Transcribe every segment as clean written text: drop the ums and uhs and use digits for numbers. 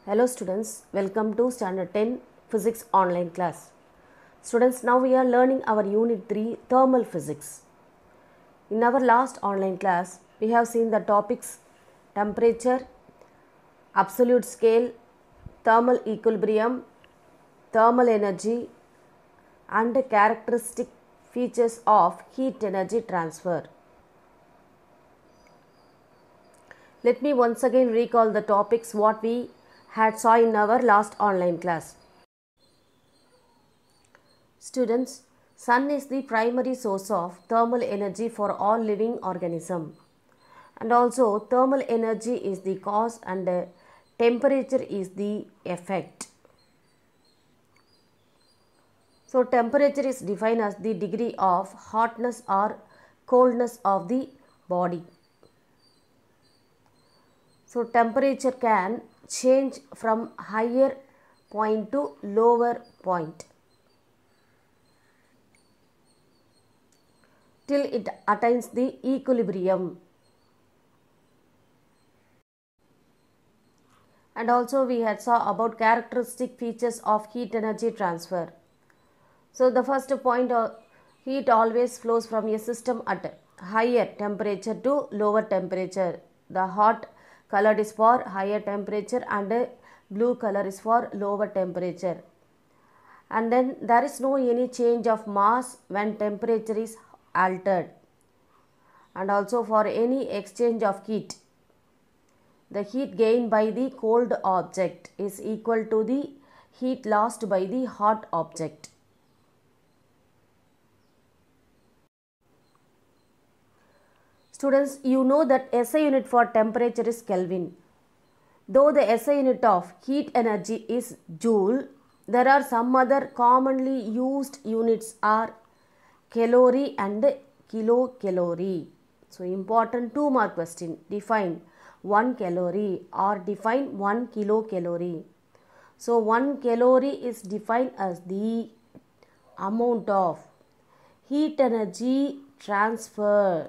Hello students, welcome to Standard 10 Physics online class. Students, now we are learning our Unit 3 Thermal Physics. In our last online class, we have seen the topics temperature, absolute scale, thermal equilibrium, thermal energy and characteristic features of heat energy transfer. Let me once again recall the topics what we had saw in our last online class. Students, sun is the primary source of thermal energy for all living organism, and also thermal energy is the cause and temperature is the effect. So temperature is defined as the degree of hotness or coldness of the body. So temperature can change from higher point to lower point till it attains the equilibrium. And also we had saw about characteristic features of heat energy transfer. So the first point, heat always flows from a system at higher temperature to lower temperature. The hot colored is for higher temperature and blue color is for lower temperature. And then there is no any change of mass when temperature is altered. And also for any exchange of heat, the heat gained by the cold object is equal to the heat lost by the hot object. Students, you know that SI unit for temperature is Kelvin. Though the SI unit of heat energy is Joule, there are some other commonly used units are calorie and kilocalorie. So important 2-mark question. Define 1 calorie or define 1 kilocalorie. So 1 calorie is defined as the amount of heat energy transferred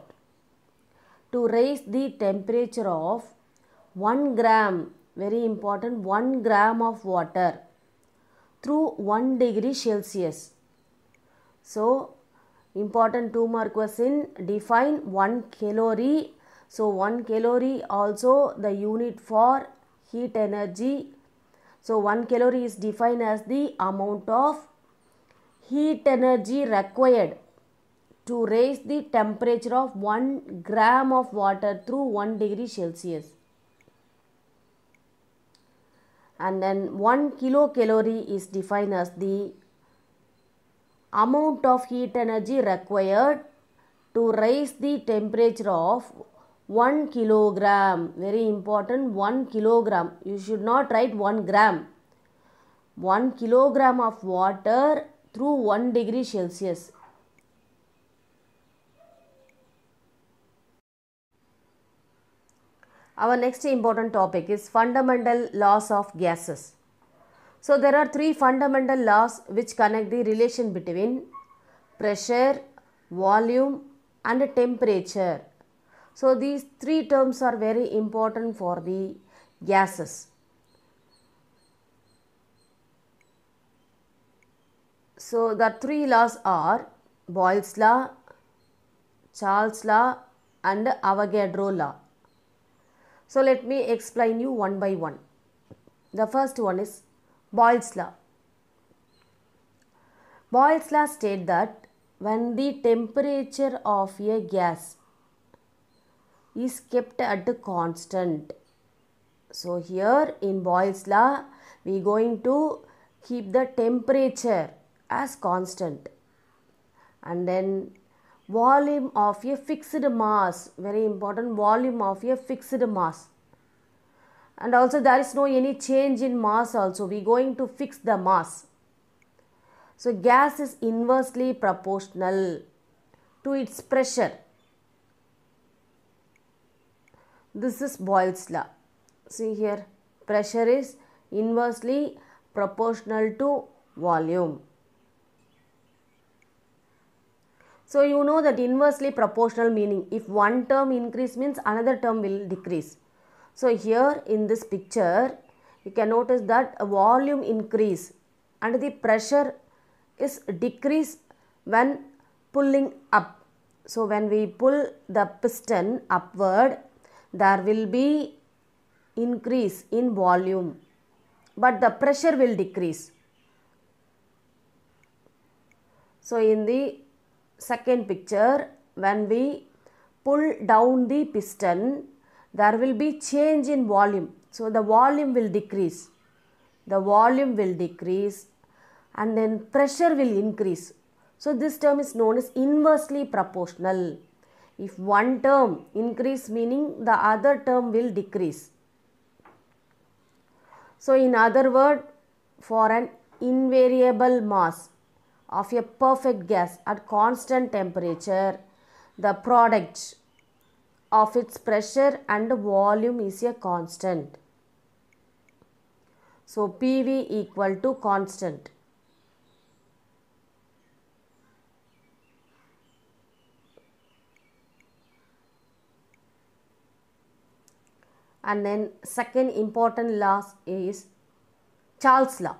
to raise the temperature of 1 gram, very important, 1 gram of water through 1 degree Celsius. So important 2-mark question, define 1 calorie. So 1 calorie also the unit for heat energy. So 1 calorie is defined as the amount of heat energy required to raise the temperature of 1 gram of water through 1 degree Celsius. And then 1 kilocalorie is defined as the amount of heat energy required to raise the temperature of 1 kilogram. Very important, 1 kilogram. You should not write 1 gram. 1 kilogram of water through 1 degree Celsius. Our next important topic is fundamental laws of gases. So there are 3 fundamental laws which connect the relation between pressure, volume and temperature. So these 3 terms are very important for the gases. So the 3 laws are Boyle's law, Charles' law and Avogadro law. So let me explain you one by one. The first one is Boyle's law. Boyle's law states that when the temperature of a gas is kept at a constant. So here in Boyle's law, we are going to keep the temperature as constant. And then volume of a fixed mass, very important, volume of a fixed mass. And also there is no any change in mass also, we are going to fix the mass. So gas is inversely proportional to its pressure. This is Boyle's law. See here, pressure is inversely proportional to volume. So you know that inversely proportional meaning, if one term increase means another term will decrease. So here in this picture, you can notice that a volume increase and the pressure is decrease when pulling up. So when we pull the piston upward, there will be increase in volume, but the pressure will decrease. So in the second picture, when we pull down the piston, there will be change in volume. So the volume will decrease. The volume will decrease and then pressure will increase. So this term is known as inversely proportional. If one term increase, meaning the other term will decrease. So in other words, for an invariable mass of a perfect gas at constant temperature, the product of its pressure and volume is a constant. So PV equal to constant. And then second important law is Charles' law.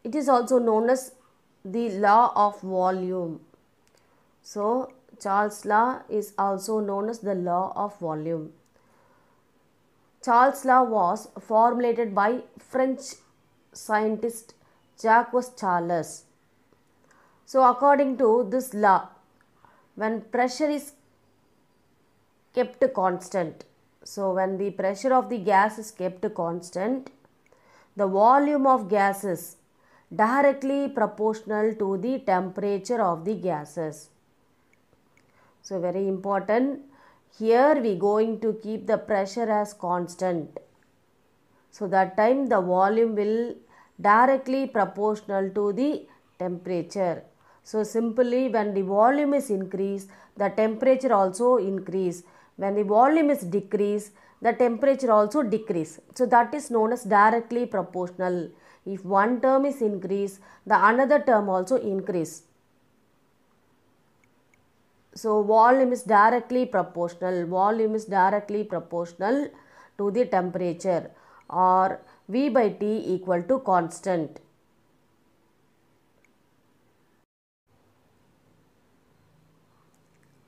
It is also known as the law of volume. So Charles' law is also known as the law of volume. Charles' law was formulated by French scientist Jacques Charles. So according to this law, when pressure is kept constant, so when the pressure of the gas is kept constant, the volume of gas is directly proportional to the temperature of the gases. So very important, here we going to keep the pressure as constant. So that time the volume will directly proportional to the temperature. So simply when the volume is increased, the temperature also increase. When the volume is decreased, the temperature also decrease. So that is known as directly proportional. If one term is increased, the another term also increase. So volume is directly proportional. Volume is directly proportional to the temperature, or V by T equal to constant.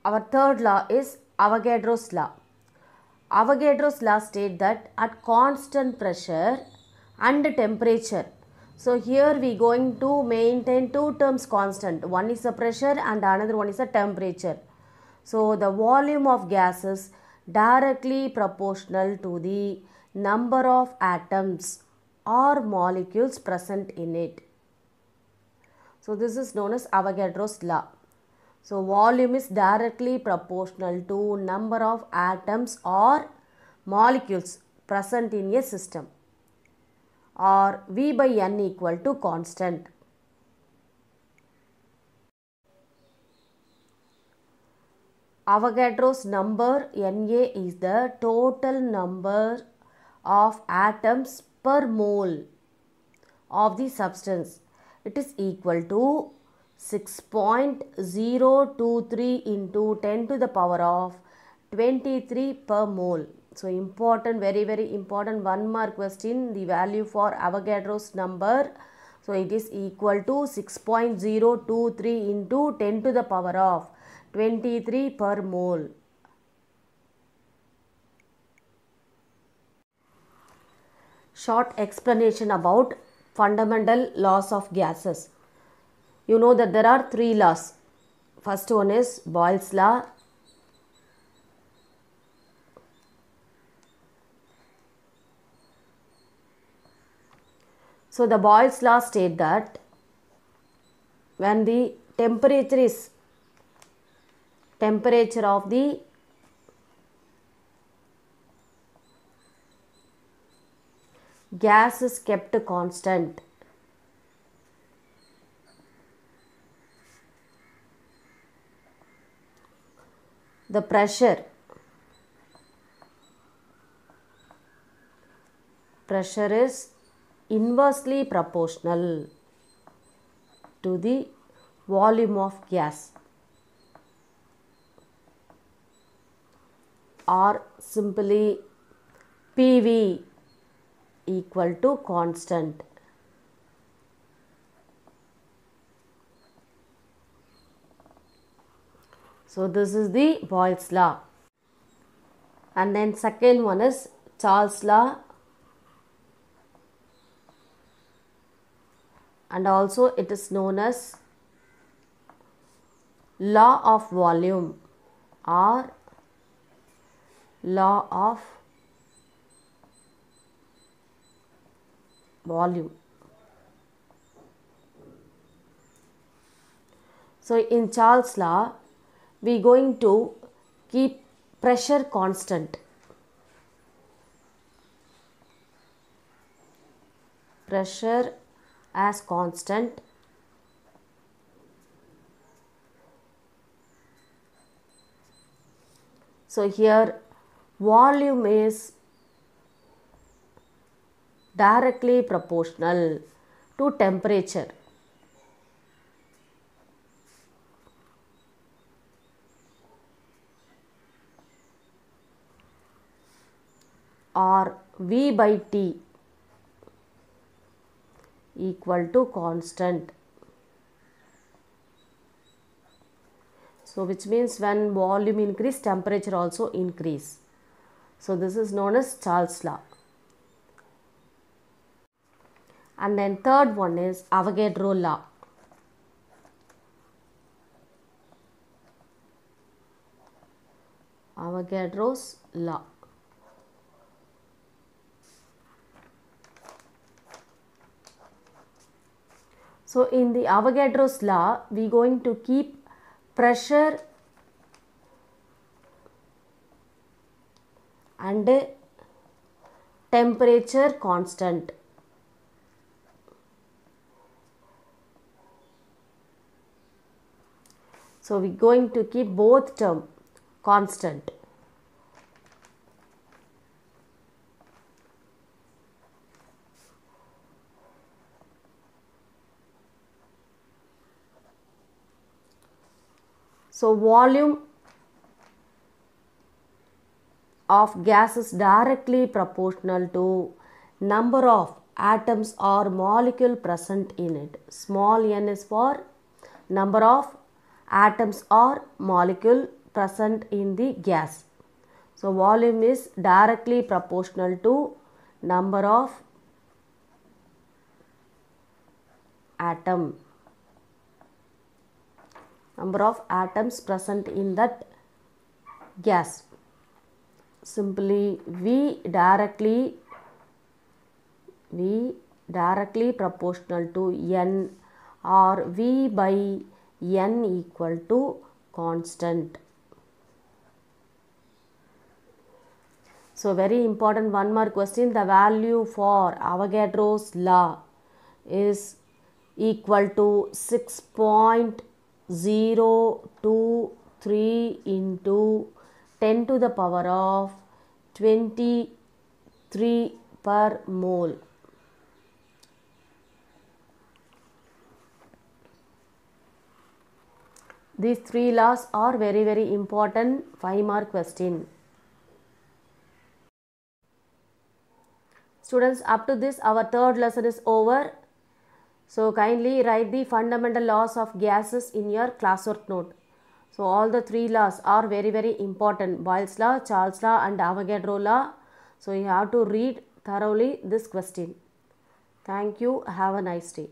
Our third law is Avogadro's law. Avogadro's law states that at constant pressure and temperature, so here we going to maintain two terms constant. One is the pressure and another one is the temperature. So the volume of gas is directly proportional to the number of atoms or molecules present in it. So this is known as Avogadro's law. So volume is directly proportional to number of atoms or molecules present in a system, or V by N equal to constant. Avogadro's number Na is the total number of atoms per mole of the substance. It is equal to 6.023 into 10 to the power of 23 per mole. So important, very important 1 mark question, the value for Avogadro's number. So it is equal to 6.023 into 10 to the power of 23 per mole. Short explanation about fundamental laws of gases. You know that there are three laws. First one is Boyle's law. So the Boyle's law states that when the temperature of the gas is kept constant, the pressure is inversely proportional to the volume of gas, or simply PV equal to constant. So this is the Boyle's law. And then second one is Charles' law, and also it is known as law of volume or law of volume. So in Charles' law, we are going to keep pressure constant. Pressure as constant. So here volume is directly proportional to temperature. Or V by T equal to constant. So which means when volume increase, temperature also increase. So this is known as Charles' law. And then third one is Avogadro law. Avogadro's law. So in the Avogadro's law, we are going to keep pressure and temperature constant. So we are going to keep both terms constant. So volume of gas is directly proportional to number of atoms or molecule present in it. Small n is for number of atoms or molecule present in the gas. So volume is directly proportional to number of atoms present in that gas. Simply V directly proportional to N, or V by N equal to constant. So very important one more question. The value for Avogadro's law is equal to 6.023 into 10 to the power of 23 per mole. These three laws are very, very important 5-mark question. Students, up to this our third lesson is over. So kindly write the fundamental laws of gases in your classwork note. So all the three laws are very, very important. Boyle's law, Charles' law and Avogadro law. So you have to read thoroughly this question. Thank you. Have a nice day.